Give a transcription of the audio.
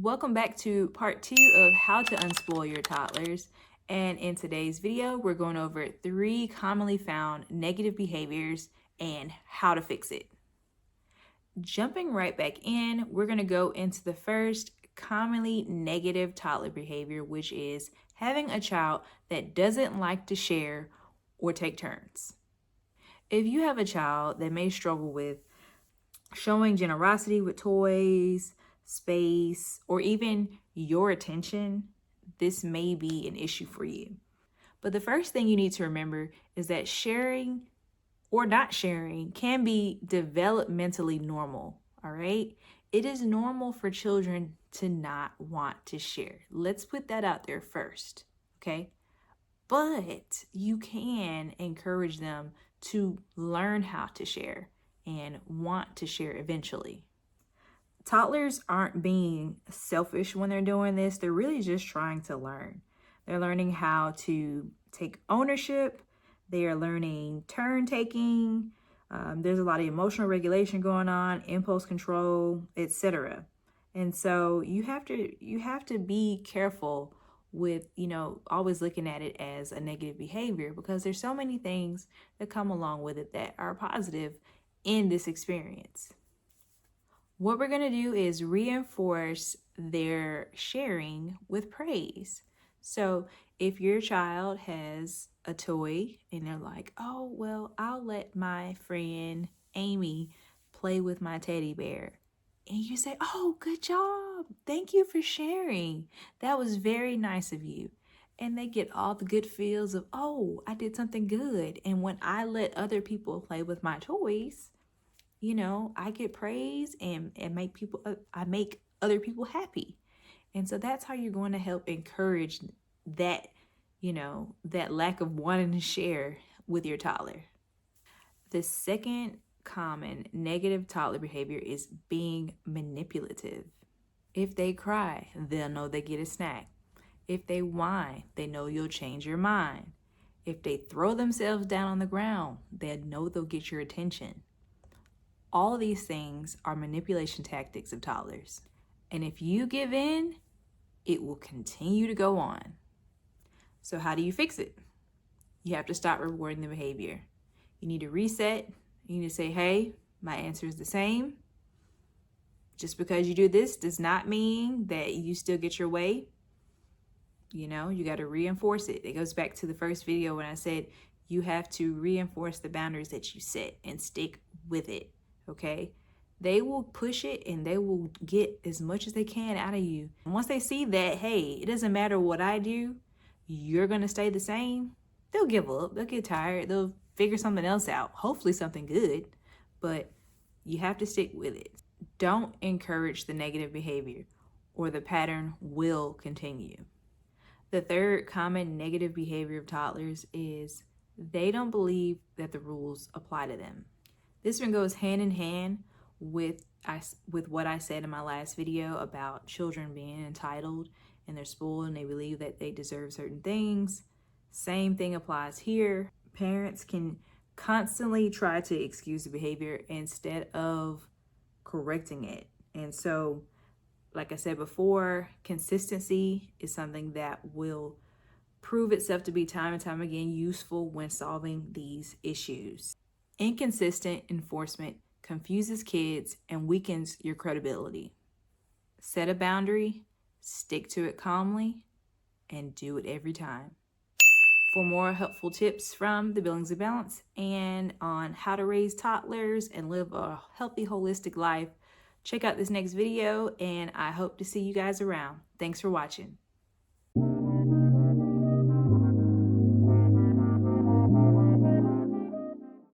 Welcome back to part 2 of how to unspoil your toddlers. And in today's video, we're going over 3 commonly found negative behaviors and how to fix it. Jumping right back in, we're going to go into the first commonly negative toddler behavior, which is having a child that doesn't like to share or take turns. If you have a child that may struggle with showing generosity with toys, space, or even your attention, this may be an issue for you. But the first thing you need to remember is that sharing or not sharing can be developmentally normal, all right? It is normal for children to not want to share. Let's put that out there first, okay? But you can encourage them to learn how to share and want to share eventually. Toddlers aren't being selfish when they're doing this. They're really just trying to learn. They're learning how to take ownership. They are learning turn taking. There's a lot of emotional regulation going on, impulse control, etc. And so you have to be careful with, always looking at it as a negative behavior, because there's so many things that come along with it that are positive in this experience. What we're going to do is reinforce their sharing with praise. So if your child has a toy and they're like, oh, well, I'll let my friend Amy play with my teddy bear. And you say, oh, good job. Thank you for sharing. That was very nice of you. And they get all the good feels of, oh, I did something good. And when I let other people play with my toys, I get praise and I make other people happy. And so that's how you're going to help encourage that, that lack of wanting to share with your toddler. The second common negative toddler behavior is being manipulative. If they cry, they'll know they get a snack. If they whine, they know you'll change your mind. If they throw themselves down on the ground, they'll know they'll get your attention. All these things are manipulation tactics of toddlers. And if you give in, it will continue to go on. So how do you fix it? You have to stop rewarding the behavior. You need to reset. You need to say, hey, my answer is the same. Just because you do this does not mean that you still get your way. You got to reinforce it. It goes back to the first video when I said you have to reinforce the boundaries that you set and stick with it. Okay, they will push it and they will get as much as they can out of you. And once they see that, hey, it doesn't matter what I do, you're going to stay the same, they'll give up. They'll get tired. They'll figure something else out, hopefully something good, but you have to stick with it. Don't encourage the negative behavior or the pattern will continue. The third common negative behavior of toddlers is they don't believe that the rules apply to them. This one goes hand in hand with what I said in my last video about children being entitled and they're spoiled and they believe that they deserve certain things. Same thing applies here. Parents can constantly try to excuse the behavior instead of correcting it. And so, like I said before, consistency is something that will prove itself to be time and time again useful when solving these issues. Inconsistent enforcement confuses kids and weakens your credibility. Set a boundary, stick to it calmly, and do it every time. For more helpful tips from the Buildings of Balance and on how to raise toddlers and live a healthy, holistic life, check out this next video, and I hope to see you guys around. Thanks for watching.